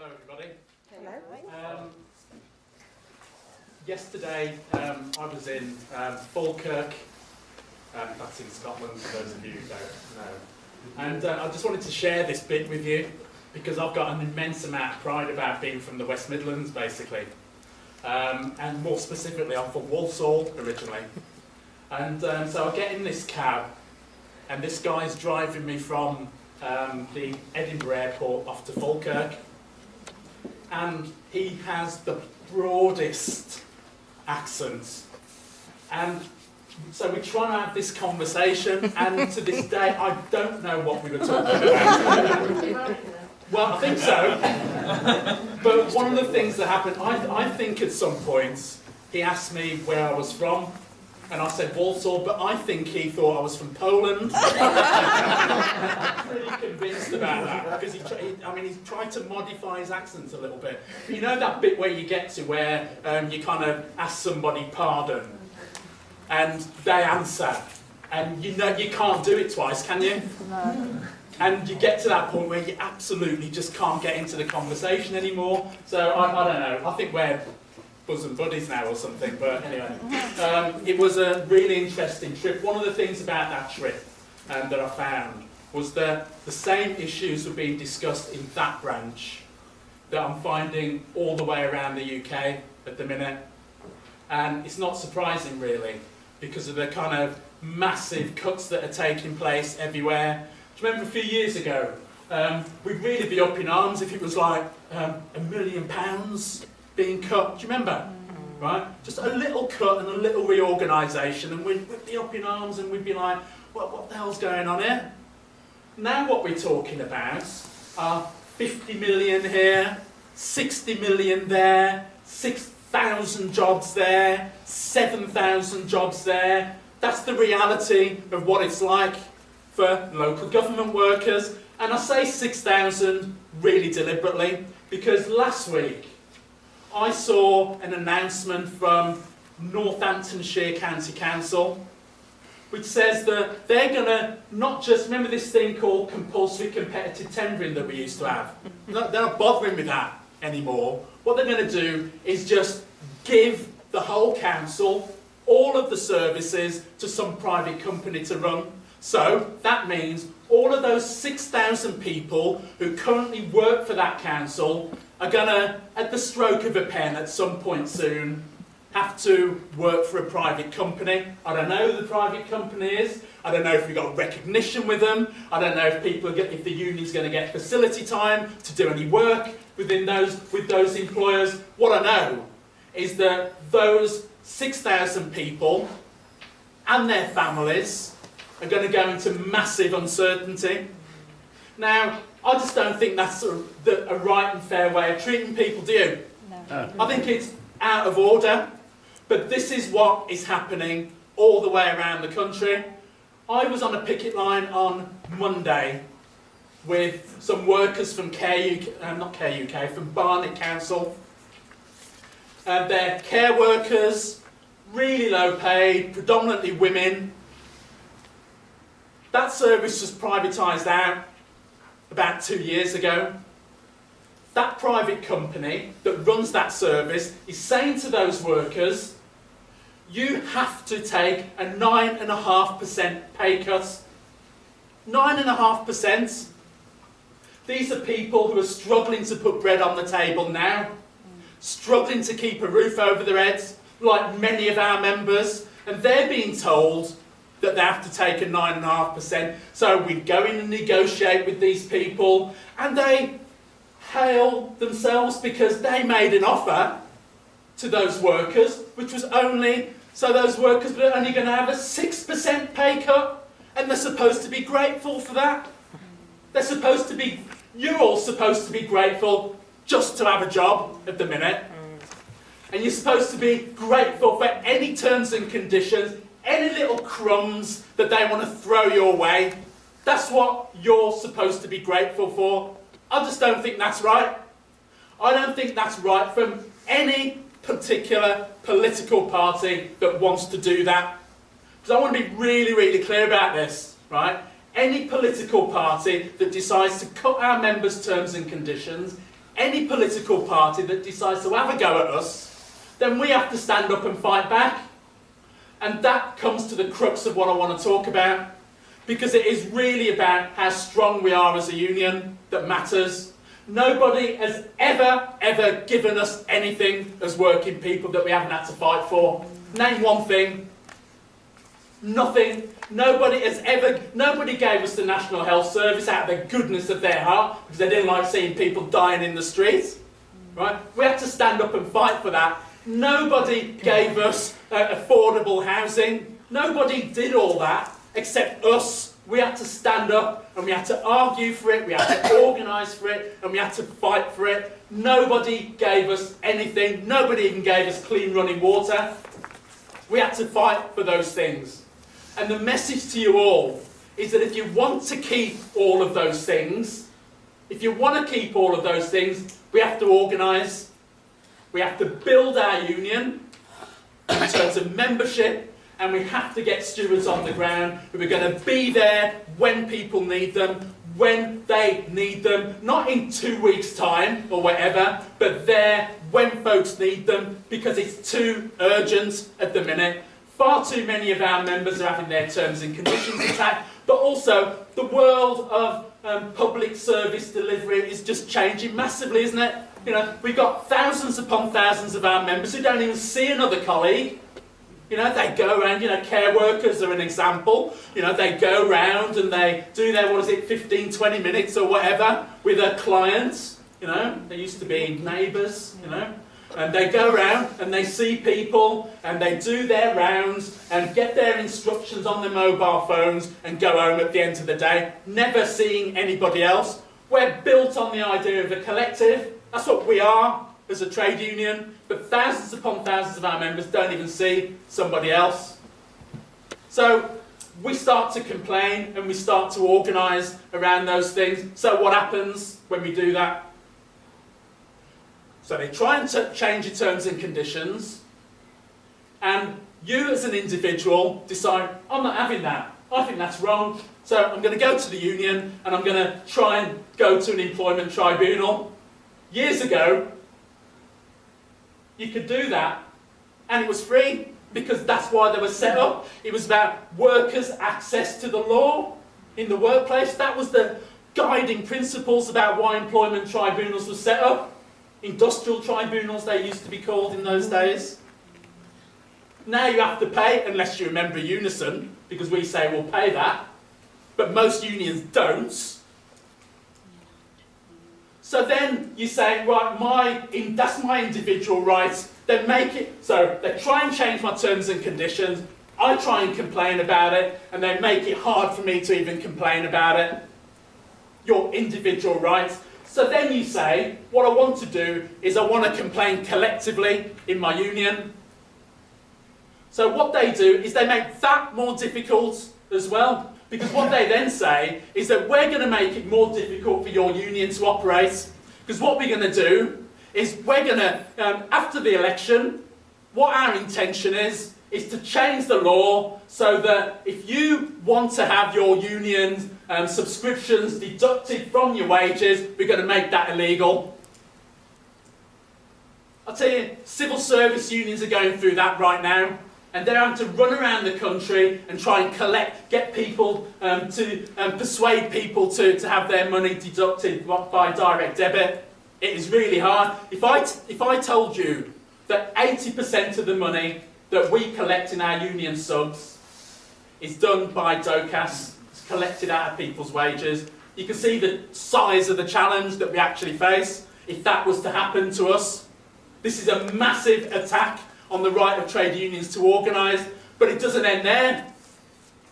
Hello everybody. Hello. Yesterday I was in Falkirk, that's in Scotland for those of you who don't know. And I just wanted to share this bit with you because I've got an immense amount of pride about being from the West Midlands basically. And more specifically I'm from Walsall originally. And so I get in this cab and this guy's driving me from the Edinburgh airport off to Falkirk. And he has the broadest accent. And so we try to have this conversation, and to this day, I don't know what we were talking about. Well, I think so. But one of the things that happened, I think at some point, he asked me where I was from, and I said Walsall, but I think he thought I was from Poland. I'm pretty convinced about that, because he tried to modify his accent a little bit. You know that bit where you get to where you kind of ask somebody pardon, and they answer, and you know you can't do it twice, can you? No. And you get to that point where you absolutely just can't get into the conversation anymore. So I don't know, I think we're bosom buddies now or something, but anyway. It was a really interesting trip. One of the things about that trip that I found was that the same issues were being discussed in that branch that I'm finding all the way around the UK at the minute. And it's not surprising really, because of the kind of massive cuts that are taking place everywhere. Do you remember a few years ago, we'd really be up in arms if it was like £1 million being cut, do you remember? Right? Just a little cut and a little reorganisation, and we'd be up in arms and we'd be like, what the hell's going on here? Now what we're talking about are 50 million here, 60 million there, 6,000 jobs there, 7,000 jobs there. That's the reality of what it's like for local government workers. And I say 6,000 really deliberately, because last week I saw an announcement from Northamptonshire County Council which says that they're going to not just, remember this thing called compulsory competitive tendering that we used to have? They're not bothering with that anymore. What they're going to do is just give the whole council all of the services to some private company to run. So that means all of those 6,000 people who currently work for that council are going to, at the stroke of a pen at some point soon, have to work for a private company. I don't know who the private company is. I don't know if we've got recognition with them. I don't know if if the union's going to get facility time to do any work with those employers. What I know is that those 6,000 people and their families are going to go into massive uncertainty. Now, I just don't think that's a right and fair way of treating people, do you? No. I think it's out of order, but this is what is happening all the way around the country. I was on a picket line on Monday with some workers from from Barnet Council. They're care workers, really low paid, predominantly women. That service was privatised out about 2 years ago. That private company that runs that service is saying to those workers, you have to take a 9.5% pay cut. 9.5%. These are people who are struggling to put bread on the table now, struggling to keep a roof over their heads, like many of our members, and they're being told that they have to take a 9.5%. So we go in and negotiate with these people, and they hail themselves because they made an offer to those workers, which was only, so those workers were only going to have a 6% pay cut, and they're supposed to be grateful for that. They're supposed to be, you're all supposed to be grateful just to have a job at the minute. And you're supposed to be grateful for any terms and conditions, any little crumbs that they want to throw your way. That's what you're supposed to be grateful for. I just don't think that's right. I don't think that's right from any particular political party that wants to do that. Because I want to be really, really clear about this, right? Any political party that decides to cut our members' terms and conditions, any political party that decides to have a go at us, then we have to stand up and fight back. And that comes to the crux of what I want to talk about, because it is really about how strong we are as a union that matters. Nobody has ever given us anything as working people that we haven't had to fight for. Name one thing. Nothing. Nobody gave us the National Health Service out of the goodness of their heart because they didn't like seeing people dying in the streets. Right? We had to stand up and fight for that. Nobody gave us affordable housing. Nobody did all that except us. We had to stand up and we had to argue for it, we had to organise for it, and we had to fight for it. Nobody gave us anything. Nobody even gave us clean running water. We had to fight for those things. And the message to you all is that if you want to keep all of those things, we have to organise. We have to build our union in terms of membership, and we have to get stewards on the ground who are going to be there when people need them, when they need them, not in 2 weeks' time or whatever, but there when folks need them, because it's too urgent at the minute. Far too many of our members are having their terms and conditions attacked, but also the world of public service delivery is just changing massively, isn't it? You know, we've got thousands upon thousands of our members who don't even see another colleague. You know, they go around, you know, care workers are an example. You know, they go around and they do their, 15, 20 minutes or whatever with their clients. You know, they used to be neighbours, you know. And they go around and they see people and they do their rounds and get their instructions on their mobile phones and go home at the end of the day, never seeing anybody else. We're built on the idea of a collective. That's what we are as a trade union, but thousands upon thousands of our members don't even see somebody else. So we start to complain and we start to organise around those things. So what happens when we do that? So they try and change your terms and conditions, and you as an individual decide, I'm not having that. I think that's wrong. So I'm going to go to the union and I'm going to try and go to an employment tribunal. Years ago, you could do that, and it was free, because that's why they were set up. It was about workers' access to the law in the workplace. That was the guiding principles about why employment tribunals were set up. Industrial tribunals, they used to be called in those days. Now you have to pay, unless you're a member of Unison, because we say we'll pay that, but most unions don't. So then you say, right, that's my individual rights, then make it, so they try and change my terms and conditions, I try and complain about it, and they make it hard for me to even complain about it. Your individual rights. So then you say, what I want to do is I want to complain collectively in my union. So what they do is they make that more difficult as well. Because what they then say is that we're going to make it more difficult for your union to operate. Because what we're going to do is we're going to, after the election, what our intention is to change the law so that if you want to have your union subscriptions deducted from your wages, we're going to make that illegal. I'll tell you, civil service unions are going through that right now. And they're having to run around the country and try and get people persuade people to have their money deducted by direct debit. It is really hard. If I told you that 80% of the money that we collect in our union subs is done by DOCAS, it's collected out of people's wages, you can see the size of the challenge that we actually face if that was to happen to us. This is a massive attack on the right of trade unions to organise, but it doesn't end there,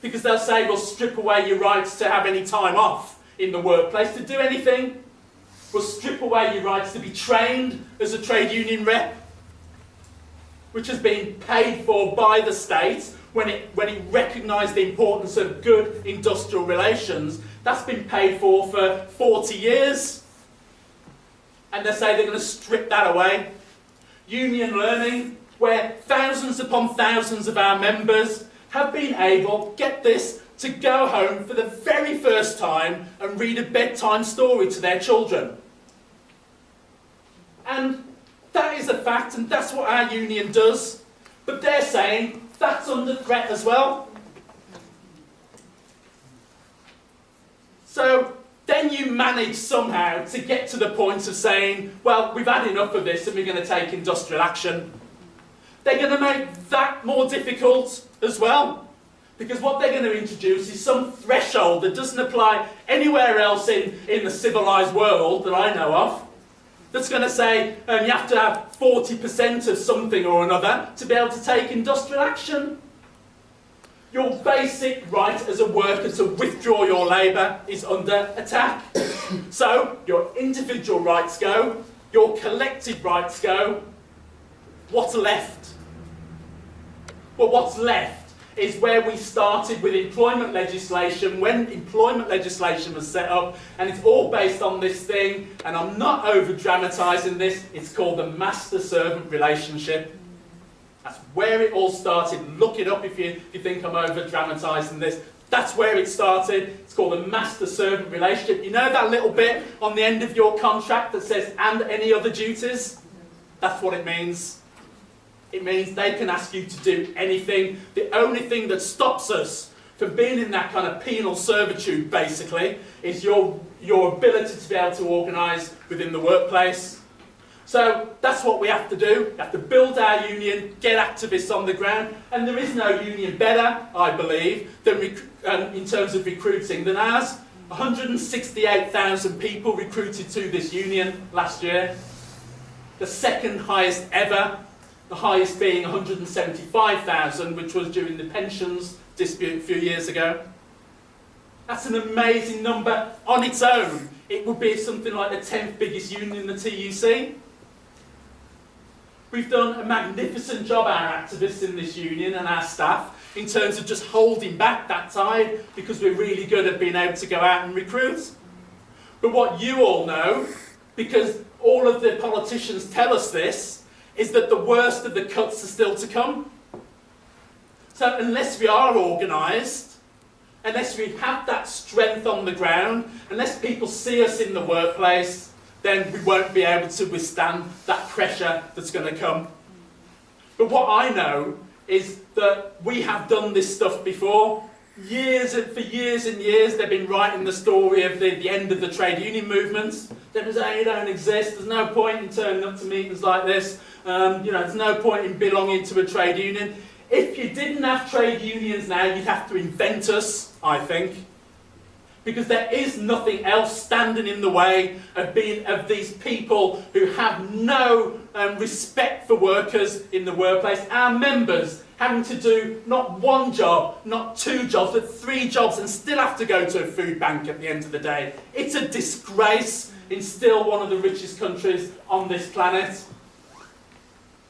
because they'll say, we'll strip away your rights to have any time off in the workplace, to do anything. We'll strip away your rights to be trained as a trade union rep, which has been paid for by the state when it recognised the importance of good industrial relations. That's been paid for 40 years. And they say they're going to strip that away. Union learning, where thousands upon thousands of our members have been able, get this, to go home for the very first time and read a bedtime story to their children. And that is a fact, and that's what our union does. But they're saying that's under threat as well. So then you manage somehow to get to the point of saying, well, we've had enough of this and we're going to take industrial action. They're going to make that more difficult as well. Because what they're going to introduce is some threshold that doesn't apply anywhere else in the civilised world that I know of. That's going to say you have to have 40% of something or another to be able to take industrial action. Your basic right as a worker to withdraw your labour is under attack. So your individual rights go, your collective rights go. What's left? Well, what's left is where we started with employment legislation, when employment legislation was set up, and it's all based on this thing, and I'm not over-dramatising this, it's called the master-servant relationship. That's where it all started. Look it up if you think I'm over-dramatising this. That's where it started. It's called the master-servant relationship. You know that little bit on the end of your contract that says, and any other duties? That's what it means. It means they can ask you to do anything. The only thing that stops us from being in that kind of penal servitude, basically, is your ability to be able to organise within the workplace. So that's what we have to do. We have to build our union, get activists on the ground, and there is no union better, I believe, than in terms of recruiting than ours. 168,000 people recruited to this union last year. The second highest ever. The highest being 175,000, which was during the pensions dispute a few years ago. That's an amazing number on its own. It would be something like the 10th biggest union in the TUC. We've done a magnificent job, our activists in this union and our staff, in terms of just holding back that tide, because we're really good at being able to go out and recruit. But what you all know, because all of the politicians tell us this, is that the worst of the cuts are still to come. So unless we are organised, unless we have that strength on the ground, unless people see us in the workplace, then we won't be able to withstand that pressure that's going to come. But what I know is that we have done this stuff before. For years and years they've been writing the story of the end of the trade union movements. They've been saying, you don't exist, there's no point in turning up to meetings like this, there's no point in belonging to a trade union. If you didn't have trade unions now, you'd have to invent us, I think. Because there is nothing else standing in the way of these people who have no respect for workers in the workplace. Our members having to do not one job, not two jobs, but 3 jobs and still have to go to a food bank at the end of the day. It's a disgrace in still one of the richest countries on this planet.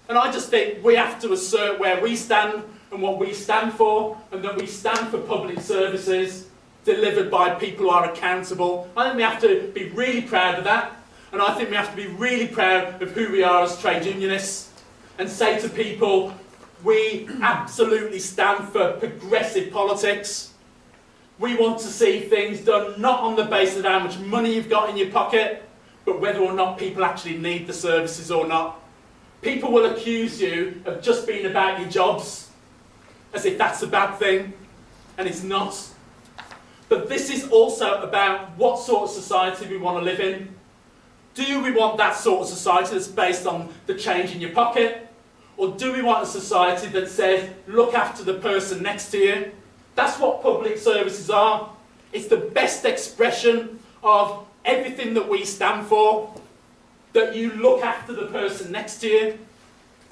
And I just think we have to assert where we stand and what we stand for, and that we stand for public services delivered by people who are accountable. I think we have to be really proud of that, and I think we have to be really proud of who we are as trade unionists, and say to people, we absolutely stand for progressive politics. We want to see things done not on the basis of how much money you've got in your pocket, but whether or not people actually need the services or not. People will accuse you of just being about your jobs, as if that's a bad thing, and it's not. But this is also about what sort of society we want to live in. Do we want that sort of society that's based on the change in your pocket? Or do we want a society that says, look after the person next to you? That's what public services are. It's the best expression of everything that we stand for. That you look after the person next to you.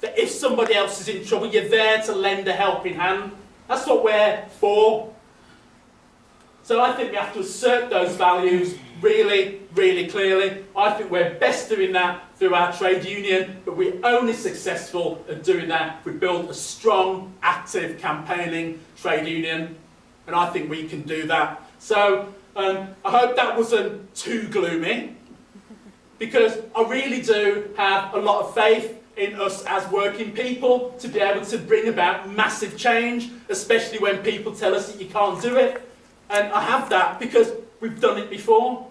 That if somebody else is in trouble, you're there to lend a helping hand. That's what we're for. So I think we have to assert those values really, really clearly. I think we're best doing that through our trade union, but we're only successful at doing that if we build a strong, active, campaigning trade union. And I think we can do that. So I hope that wasn't too gloomy, because I really do have a lot of faith in us as working people to be able to bring about massive change, especially when people tell us that you can't do it. And I have that because we've done it before.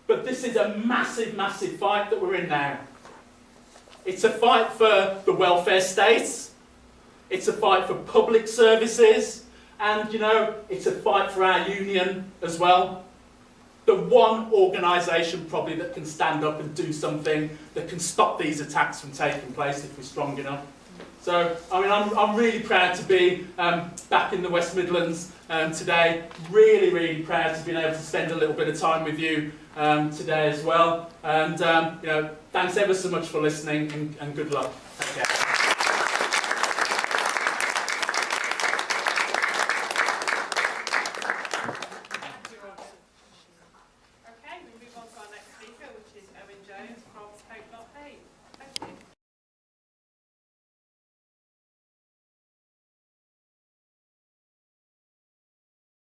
But this is a massive, massive fight that we're in now. It's a fight for the welfare state. It's a fight for public services. And, you know, it's a fight for our union as well. The one organisation probably that can stand up and do something that can stop these attacks from taking place if we're strong enough. So, I mean, I'm really proud to be back in the West Midlands today. Really, really proud to have been able to spend a little bit of time with you today as well. And, you know, thanks ever so much for listening and good luck. Take care.